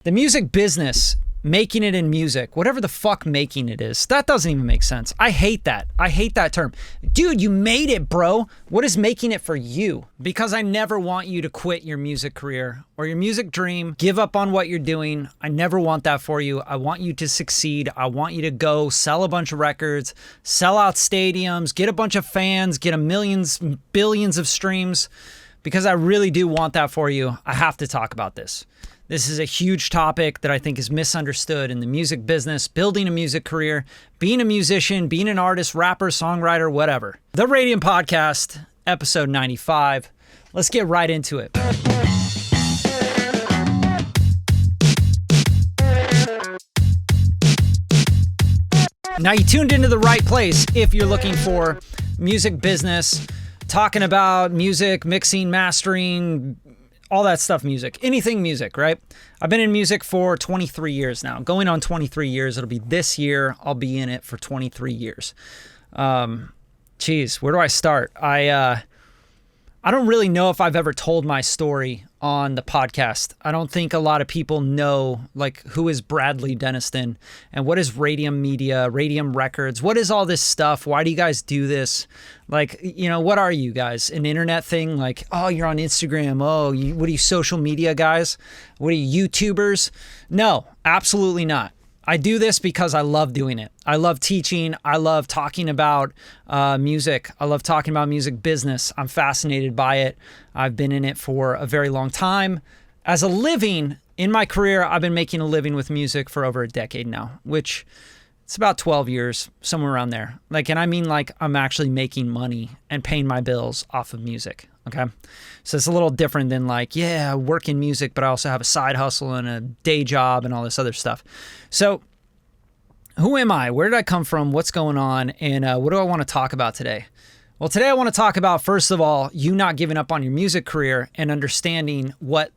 The music business, making it in music, whatever the fuck making it is, that doesn't even make sense. I hate that. I hate that term. Dude, you made it, bro. What is making it for you? Because I never want you to quit your music career or your music dream, give up on what you're doing. I never want that for you. I want you to succeed. I want you to go sell a bunch of records, sell out stadiums, get a bunch of fans, get billions of streams, because I really do want that for you. I have to talk about this. This is a huge topic that I think is misunderstood in the music business, building a music career, being a musician, being an artist, rapper, songwriter, whatever. The Radium Podcast, episode 95. Let's get right into it. Now, you tuned into the right place if you're looking for music business, talking about music, mixing, mastering, all that stuff, music, anything music, right? I've been in music for 23 years now, going on 23 years. It'll be this year. I'll be in it for 23 years. Geez, where do I start? I don't really know if I've ever told my story on the podcast. I don't think a lot of people know, like, who is Bradley Denniston and what is Radium Media, Radium Records? What is all this stuff? Why do you guys do this? Like, you know, what are you guys? An internet thing? Like, oh, you're on Instagram. Oh, what are you, social media guys? What are you, YouTubers? No, absolutely not. I do this because I love doing it. I love teaching. I love talking about music. I love talking about music business. I'm fascinated by it. I've been in it for a very long time. As a living, in my career, I've been making a living with music for over a decade now, which it's about 12 years, somewhere around there. And I mean, I'm actually making money and paying my bills off of music. Okay. So it's a little different than I work in music, but I also have a side hustle and a day job and all this other stuff. So who am I? Where did I come from? What's going on? And what do I want to talk about today? Well, today I want to talk about, first of all, you not giving up on your music career and understanding what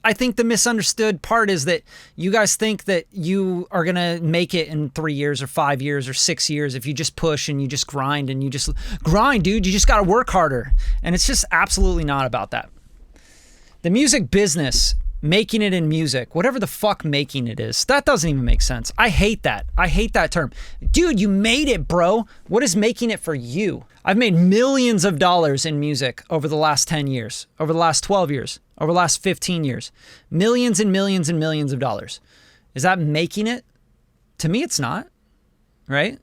I think the misunderstood part is that you guys think that you are going to make it in 3 years or 5 years or 6 years if you just push and you just grind and you just grind, dude. You just got to work harder. And it's just absolutely not about that. The music business, making it in music, whatever the fuck making it is, that doesn't even make sense. I hate that. I hate that term. Dude, you made it, bro. What is making it for you? I've made millions of dollars in music over the last 10 years, over the last 12 years, over the last 15 years. Millions and millions and millions of dollars. Is that making it? To me, it's not, right?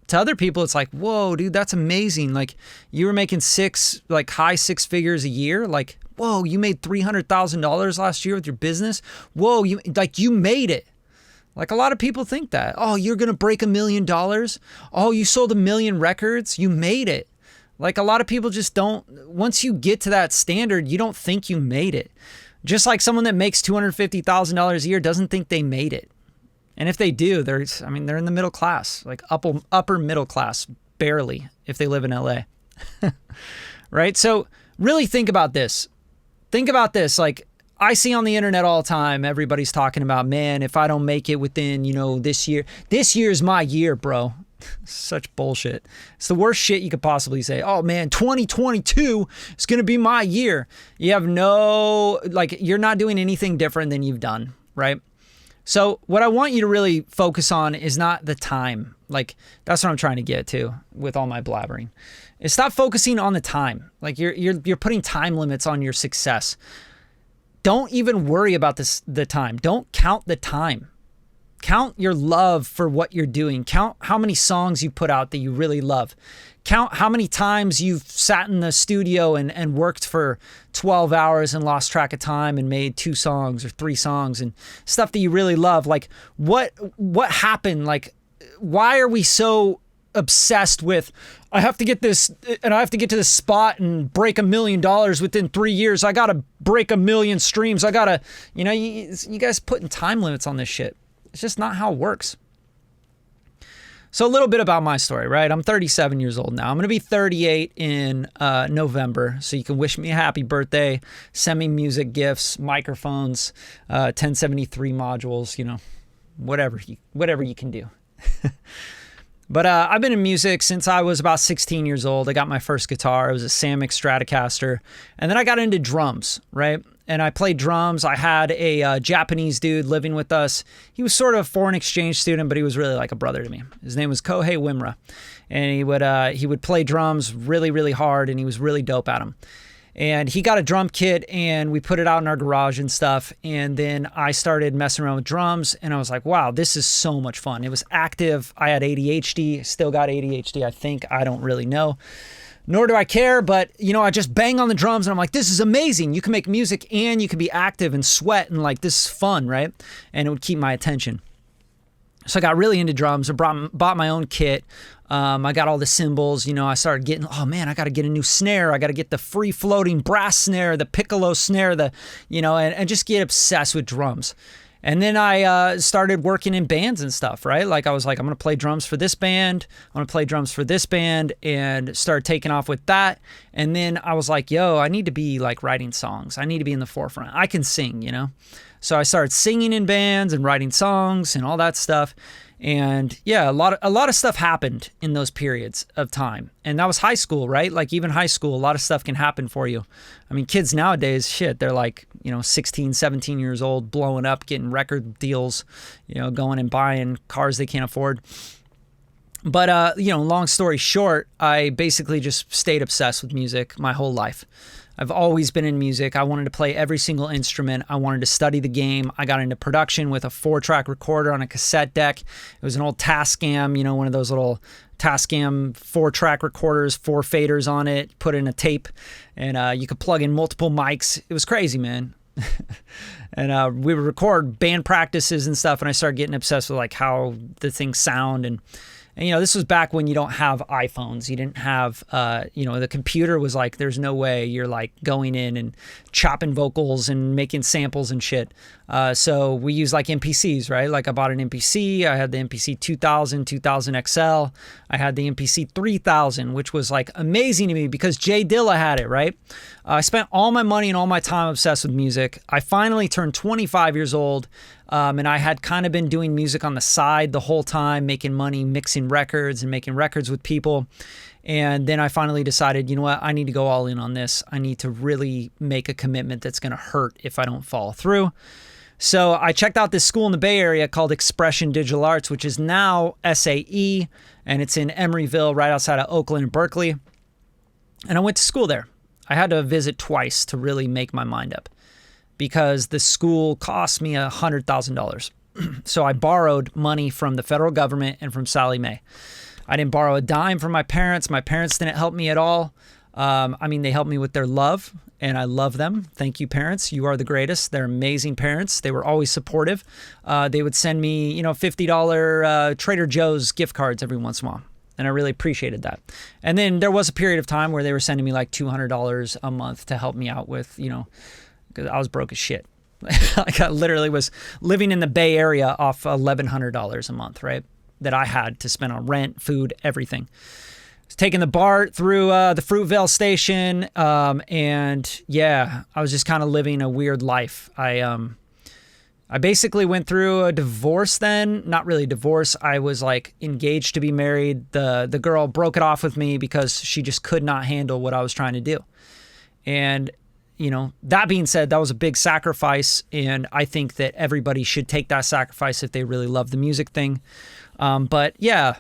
To other people, it's like, whoa, dude, that's amazing. Like, you were making high six figures a year. Like, whoa, you made $300,000 last year with your business. Whoa, you made it. Like, a lot of people think that. Oh, you're going to break $1 million. Oh, you sold 1 million records. You made it. Like, a lot of people just don't, once you get to that standard, you don't think you made it. Just like someone that makes $250,000 a year doesn't think they made it. And if they do, they're in the middle class, like upper middle class, barely, if they live in LA. Right? So really think about this. Think about this. Like, I see on the internet all the time, everybody's talking about, man, if I don't make it within, this year's my year, bro. Such bullshit. It's the worst shit you could possibly say. Oh man, 2022 is going to be my year. You have you're not doing anything different than you've done, right? So what I want you to really focus on is not the time. Like, that's what I'm trying to get to with all my blabbering. Is stop focusing on the time. Like, you're putting time limits on your success. Don't even worry about the time. Don't count the time. Count your love for what you're doing. Count how many songs you put out that you really love. Count how many times you've sat in the studio and worked for 12 hours and lost track of time and made 2 songs or 3 songs and stuff that you really love. Like, what happened? Like, why are we so obsessed with, I have to get this and I have to get to this spot and break $1 million within 3 years. I got to break 1 million streams. I got to, you guys putting time limits on this shit. It's just not how it works. So a little bit about my story, right? I'm 37 years old now. I'm going to be 38 in November. So you can wish me a happy birthday, send me music gifts, microphones, 1073 modules, whatever you can do. But I've been in music since I was about 16 years old. I got my first guitar. It was a Samick Stratocaster. And then I got into drums, right? and I played drums. I had a Japanese dude living with us. He was sort of a foreign exchange student, but he was really like a brother to me. His name was Kohei Wimra, and he would play drums really, really hard, and he was really dope at them. And he got a drum kit, and we put it out in our garage and stuff. And then I started messing around with drums, and I was like, wow, this is so much fun. It was active. I had ADHD, still got ADHD, I think. I don't really know. Nor do I care, but, I just bang on the drums, and I'm like, this is amazing. You can make music, and you can be active and sweat, and like, this is fun, right? And it would keep my attention. So I got really into drums. I bought my own kit. I got all the cymbals. I started getting, oh man, I got to get a new snare. I got to get the free floating brass snare, the piccolo snare, and just get obsessed with drums. And then I started working in bands and stuff, right? Like I was like, I'm going to play drums for this band. I'm going to play drums for this band, and started taking off with that. And then I was like, yo, I need to be like writing songs. I need to be in the forefront. I can sing, So I started singing in bands and writing songs and all that stuff. And yeah, a lot of stuff happened in those periods of time. And that was high school, right? Like even high school, a lot of stuff can happen for you. I mean, kids nowadays, shit, they're like, 16, 17 years old, blowing up, getting record deals, going and buying cars they can't afford. But, long story short, I basically just stayed obsessed with music my whole life. I've always been in music. I wanted to play every single instrument. I wanted to study the game. I got into production with a 4-track recorder on a cassette deck. It was an old Tascam, one of those little Tascam 4-track recorders, 4 faders on it, put in a tape, and you could plug in multiple mics. It was crazy, man. And we would record band practices and stuff, and I started getting obsessed with like how the things sound. And this was back when you don't have iPhones. You didn't have, the computer was like, there's no way you're like going in and chopping vocals and making samples and shit. So we use like MPCs, right? Like I bought an MPC. I had the MPC 2000 XL. I had the MPC 3000, which was like amazing to me because Jay Dilla had it, right? I spent all my money and all my time obsessed with music. I finally turned 25 years old. And I had kind of been doing music on the side the whole time, making money, mixing records and making records with people. And then I finally decided, you know what, I need to go all in on this. I need to really make a commitment that's going to hurt if I don't follow through. So I checked out this school in the Bay Area called Expression Digital Arts, which is now SAE, and it's in Emeryville, right outside of Oakland and Berkeley. And I went to school there. I had to visit twice to really make my mind up, because the school cost me $100,000. So I borrowed money from the federal government and from Sallie Mae. I didn't borrow a dime from my parents. My parents didn't help me at all. They helped me with their love, and I love them. Thank you, parents. You are the greatest. They're amazing parents. They were always supportive. They would send me, $50 Trader Joe's gift cards every once in a while. And I really appreciated that. And then there was a period of time where they were sending me like $200 a month to help me out with, because I was broke as shit. Like I literally was living in the Bay Area off $1,100 a month, right? That I had to spend on rent, food, everything. I was taking the BART through the Fruitvale station, and yeah, I was just kind of living a weird life. I basically went through a divorce then. Not really a divorce. I was like engaged to be married. The girl broke it off with me because she just could not handle what I was trying to do. And that being said, that was a big sacrifice, and I think that everybody should take that sacrifice if they really love the music thing. But yeah,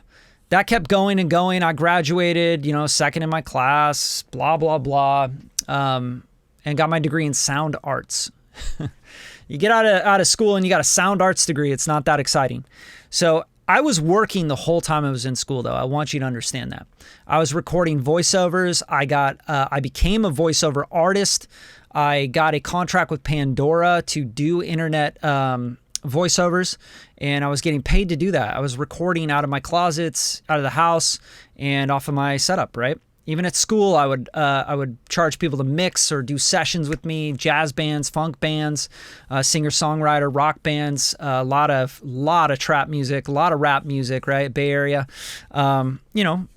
that kept going and going. I graduated, second in my class, blah, blah, blah, and got my degree in sound arts. You get out of school and you got a sound arts degree. It's not that exciting. So I was working the whole time I was in school, though. I want you to understand that. I was recording voiceovers. I became a voiceover artist. I got a contract with Pandora to do internet voiceovers, and I was getting paid to do that. I was recording out of my closets, out of the house, and off of my setup, right? Even at school, I would charge people to mix or do sessions with me, jazz bands, funk bands, singer-songwriter, rock bands, a lot of trap music, a lot of rap music, right? Bay Area.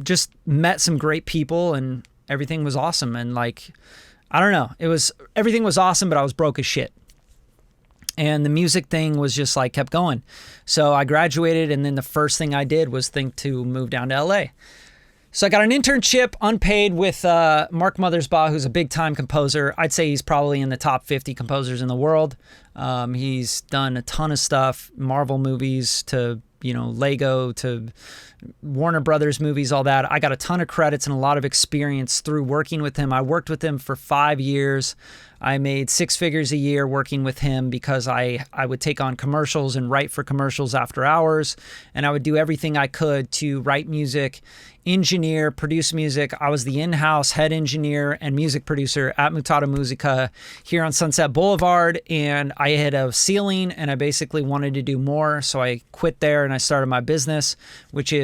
Just met some great people, and everything was awesome. And like, I don't know, everything was awesome, but I was broke as shit. And the music thing was just like kept going. So I graduated, and then the first thing I did was think to move down to LA. So I got an internship unpaid with Mark Mothersbaugh, who's a big time composer. I'd say he's probably in the top 50 composers in the world. He's done a ton of stuff, Marvel movies to, Lego to Warner Brothers movies, all that. I got a ton of credits and a lot of experience through working with him. I worked with him for 5 years. I made 6 figures a year working with him because I would take on commercials and write for commercials after hours. And I would do everything I could to write music, engineer, produce music. I was the in-house head engineer and music producer at Mutata Musica here on Sunset Boulevard. And I hit a ceiling and I basically wanted to do more. So I quit there and I started my business, which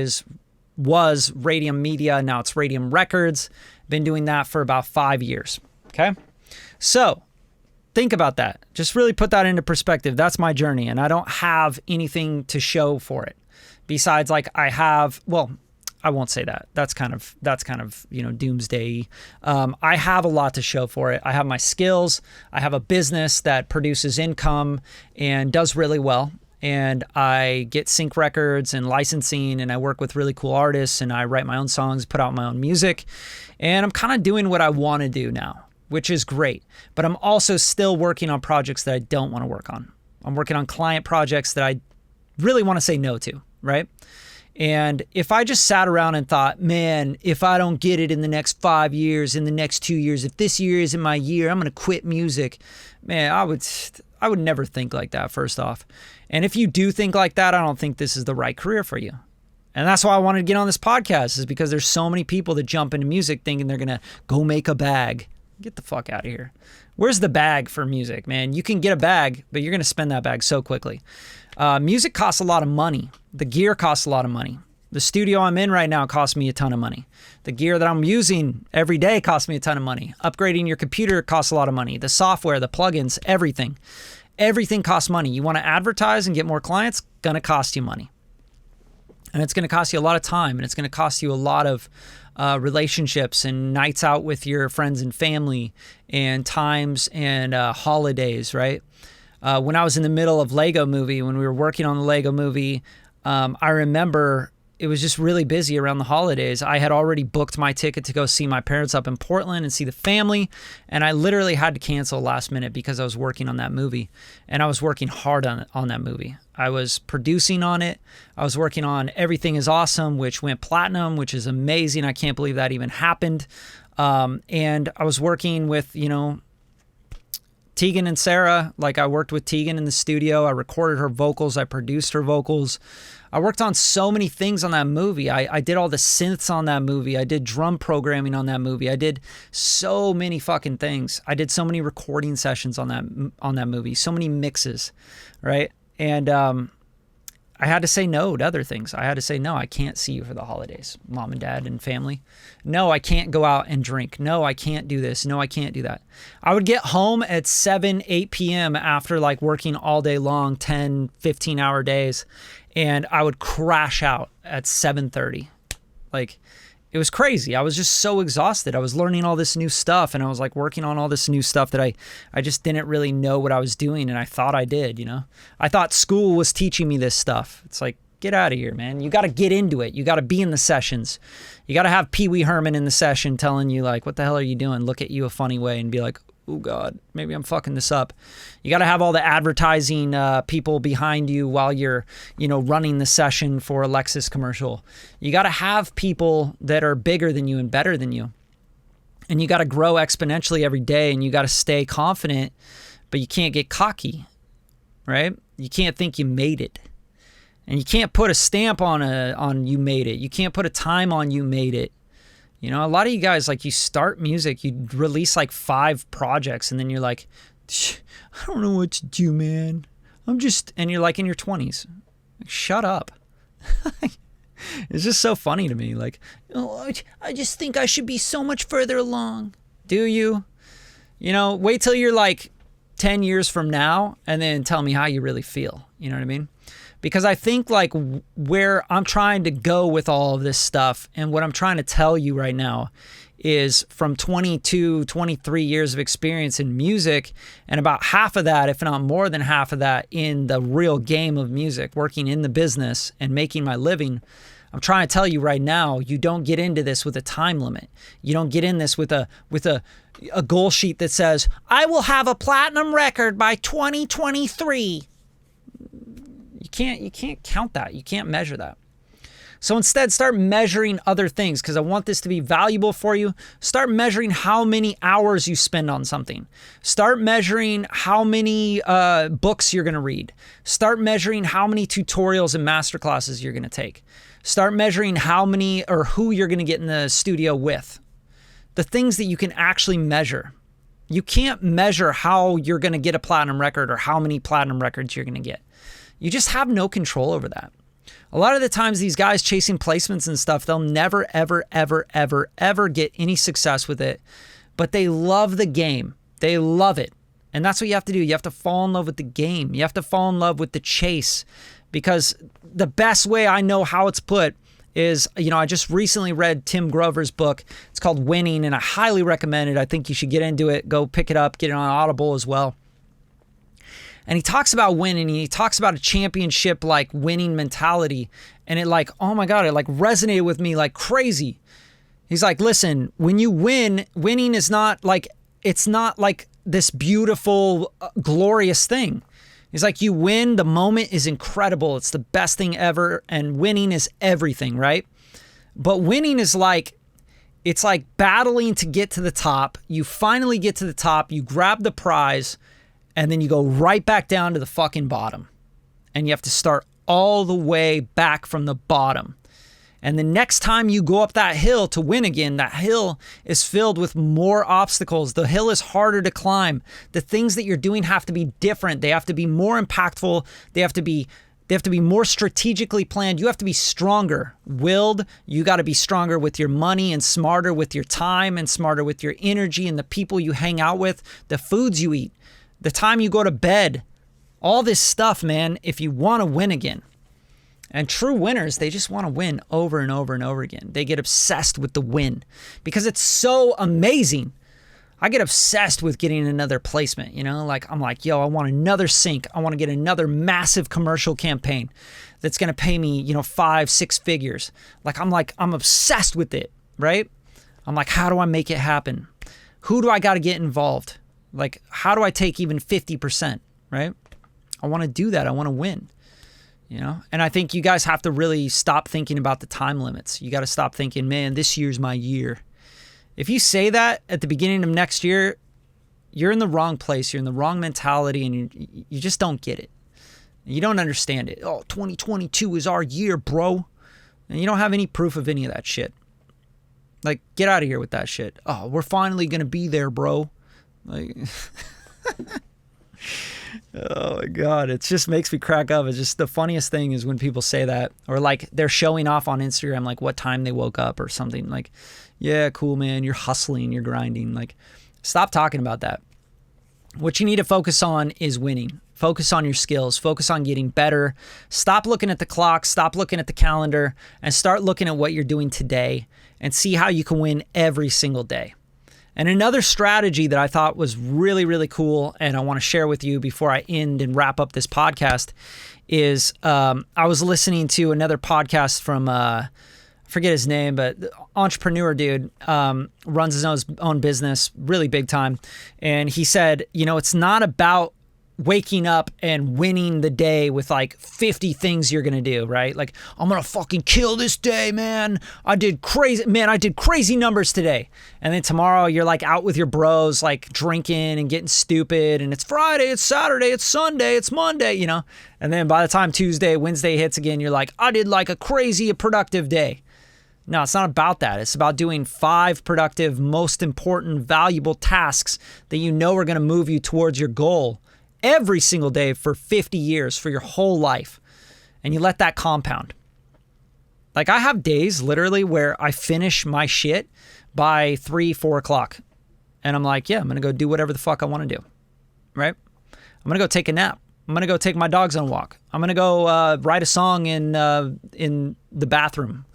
was Radium Media. Now it's Radium Records. Been doing that for about 5 years. Okay. So think about that. Just really put that into perspective. That's my journey. And I don't have anything to show for it besides I won't say that. That's kind of doomsday. I have a lot to show for it. I have my skills. I have a business that produces income and does really well. And I get sync records and licensing, and I work with really cool artists, and I write my own songs, put out my own music. And I'm kind of doing what I want to do now, which is great. But I'm also still working on projects that I don't want to work on. I'm working on client projects that I really want to say no to, right? And if I just sat around and thought, man, if I don't get it in the next 5 years, in the next 2 years, if this year isn't my year, I'm going to quit music. Man, I would never think like that, first off. And if you do think like that, I don't think this is the right career for you. And that's why I wanted to get on this podcast, is because there's so many people that jump into music thinking they're going to go make a bag. Get the fuck out of here. Where's the bag for music, man? You can get a bag, but you're going to spend that bag so quickly. Music costs a lot of money. The gear costs a lot of money. The studio I'm in right now costs me a ton of money. The gear that I'm using every day costs me a ton of money. Upgrading your computer costs a lot of money. The software, the plugins, everything. Everything costs money. You want to advertise and get more clients, going to cost you money. And it's going to cost you a lot of time, and it's going to cost you a lot of relationships and nights out with your friends and family and times and holidays, right? When I was in the middle of Lego Movie, when we were working on the Lego Movie, I remember it was just really busy around the holidays. I had already booked my ticket to go see my parents up in Portland and see the family, and I literally had to cancel last minute because I was working on that movie, and I was working hard on that movie. I was producing on it. I was working on Everything Is Awesome, which went platinum, which is amazing. I can't believe that even happened. And I was working with, Tegan and Sarah. Like, I worked with Tegan in the studio. I recorded her vocals. I produced her vocals. I worked on so many things on that movie. I did all the synths on that movie. I did drum programming on that movie. I did so many fucking things. I did so many recording sessions on that movie. So many mixes, right? And I had to say no to other things. I had to say, no, I can't see you for the holidays, mom and dad and family. No, I can't go out and drink. No, I can't do this. No, I can't do that. I would get home at 7, 8 p.m. after working all day long, 10, 15-hour days, and I would crash out at 7:30. It was crazy. I was just so exhausted. I was learning all this new stuff, and I was working on all this new stuff that I just didn't really know what I was doing, and I thought I did, I thought school was teaching me this stuff. It's get out of here, man. You got to get into it. You got to be in the sessions. You got to have Pee Wee Herman in the session telling you what the hell are you doing? Look at you a funny way and be like, oh God, maybe I'm fucking this up. You got to have all the advertising people behind you while you're, running the session for a Lexus commercial. You got to have people that are bigger than you and better than you. And you got to grow exponentially every day, and you got to stay confident, but you can't get cocky, right? You can't think you made it. And you can't put a stamp on you made it. You can't put a time on you made it. A lot of you guys, you start music, you release 5 projects, and then you're like, I don't know what to do, man. And you're in your 20s. Shut up. It's just so funny to me. I just think I should be so much further along. Do you? Wait till you're 10 years from now, and then tell me how you really feel. You know what I mean? Because I think where I'm trying to go with all of this stuff, and what I'm trying to tell you right now, is from 22, 23 years of experience in music, and about half of that, if not more than half of that, in the real game of music, working in the business and making my living. I'm trying to tell you right now, you don't get into this with a time limit. You don't get in this with a goal sheet that says, I will have a platinum record by 2023. You can't count that. You can't measure that. So instead, start measuring other things, because I want this to be valuable for you. Start measuring how many hours you spend on something. Start measuring how many books you're going to read. Start measuring how many tutorials and masterclasses you're going to take. Start measuring how many or who you're going to get in the studio with. The things that you can actually measure. You can't measure how you're going to get a platinum record or how many platinum records you're going to get. You just have no control over that. A lot of the times these guys chasing placements and stuff, they'll never, ever, ever, ever, ever get any success with it. But they love the game. They love it. And that's what you have to do. You have to fall in love with the game. You have to fall in love with the chase. Because the best way I know how it's put is, I just recently read Tim Grover's book. It's called Winning, and I highly recommend it. I think you should get into it. Go pick it up. Get it on Audible as well. And he talks about winning. He talks about a championship like winning mentality. And it oh my God, it resonated with me like crazy. He's like, listen, when you win, winning is not it's not like this beautiful, glorious thing. He's like, you win, the moment is incredible. It's the best thing ever. And winning is everything, right? But winning is it's like battling to get to the top. You finally get to the top. You grab the prize. And then you go right back down to the fucking bottom. And you have to start all the way back from the bottom. And the next time you go up that hill to win again, that hill is filled with more obstacles. The hill is harder to climb. The things that you're doing have to be different. They have to be more impactful. They have to be more strategically planned. You have to be stronger willed. You got to be stronger with your money and smarter with your time and smarter with your energy and the people you hang out with, the foods you eat. The time you go to bed, all this stuff, man, if you want to win again. And true winners, they just want to win over and over and over again. They get obsessed with the win because it's so amazing. I get obsessed with getting another placement, I'm like, yo, I want another sync. I want to get another massive commercial campaign that's going to pay me, 5-6 figures. I'm obsessed with it, right? I'm like, how do I make it happen? Who do I got to get involved? How do I take even 50%, right? I want to do that. I want to win, And I think you guys have to really stop thinking about the time limits. You got to stop thinking, man, this year's my year. If you say that at the beginning of next year, you're in the wrong place. You're in the wrong mentality, and you just don't get it. You don't understand it. Oh, 2022 is our year, bro. And you don't have any proof of any of that shit. Get out of here with that shit. Oh, we're finally going to be there, bro. Oh my God, it just makes me crack up. It's just the funniest thing is when people say that, or they're showing off on Instagram what time they woke up or something. Yeah, cool, man, you're hustling, you're grinding. Stop talking about that. What you need to focus on is winning. Focus on your skills. Focus on getting better. Stop looking at the clock. Stop looking at the calendar, and start looking at what you're doing today and see how you can win every single day. And another strategy that I thought was really, really cool, and I want to share with you before I end and wrap up this podcast, is I was listening to another podcast from, I forget his name, but entrepreneur dude, runs his own business, really big time. And he said, it's not about waking up and winning the day with 50 things you're going to do, right? I'm going to fucking kill this day, man. I did crazy numbers today. And then tomorrow you're out with your bros, drinking and getting stupid. And it's Friday, it's Saturday, it's Sunday, it's Monday, And then by the time Tuesday, Wednesday hits again, you're I did a crazy productive day. No, it's not about that. It's about doing 5 productive, most important, valuable tasks that are going to move you towards your goal every single day for 50 years, for your whole life. And you let that compound. I have days literally where I finish my shit by 3-4 o'clock. And I'm yeah, I'm going to go do whatever the fuck I want to do. Right? I'm going to go take a nap. I'm going to go take my dogs on a walk. I'm going to go write a song in the bathroom.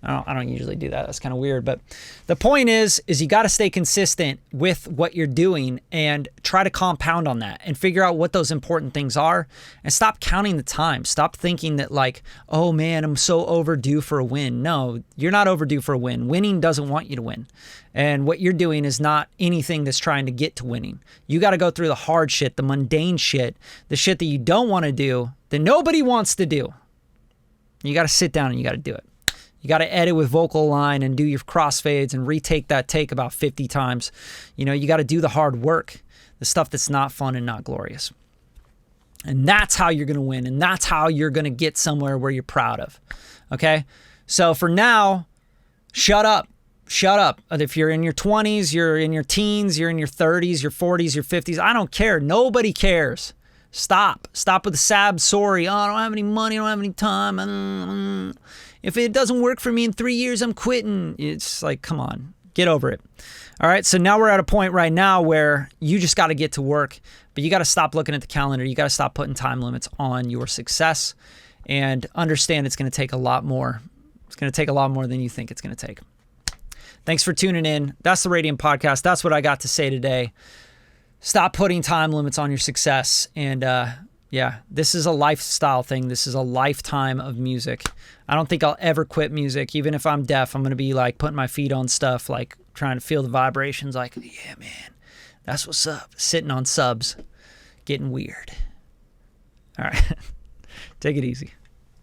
I don't usually do that. That's kind of weird. But the point is you got to stay consistent with what you're doing and try to compound on that and figure out what those important things are and stop counting the time. Stop thinking that like, oh man, I'm so overdue for a win. No, you're not overdue for a win. Winning doesn't want you to win. And what you're doing is not anything that's trying to get to winning. You got to go through the hard shit, the mundane shit, the shit that you don't want to do, that nobody wants to do. You got to sit down and you got to do it. You got to edit with vocal line and do your crossfades and retake that take about 50 times. You know, you got to do the hard work, the stuff that's not fun and not glorious. And that's how you're going to win. And that's how you're going to get somewhere where you're proud of. Okay? So for now, shut up. Shut up. If you're in your 20s, you're in your teens, you're in your 30s, your 40s, your 50s, I don't care. Nobody cares. Stop. Stop with the sad sorry. Oh, I don't have any money. I don't have any time. If it doesn't work for me in 3 years, I'm quitting. It's like, come on, get over it. All right, so now we're at a point right now where you just got to get to work, but you got to stop looking at the calendar. You got to stop putting time limits on your success and understand it's going to take a lot more. It's going to take a lot more than you think it's going to take. Thanks for tuning in. That's the Radium Podcast. That's what I got to say today. Stop putting time limits on your success. And yeah, this is a lifestyle thing. This is a lifetime of music. I don't think I'll ever quit music. Even if I'm deaf, I'm going to be like putting my feet on stuff, like trying to feel the vibrations like, yeah, man, that's what's up. Sitting on subs, getting weird. All right. Take it easy.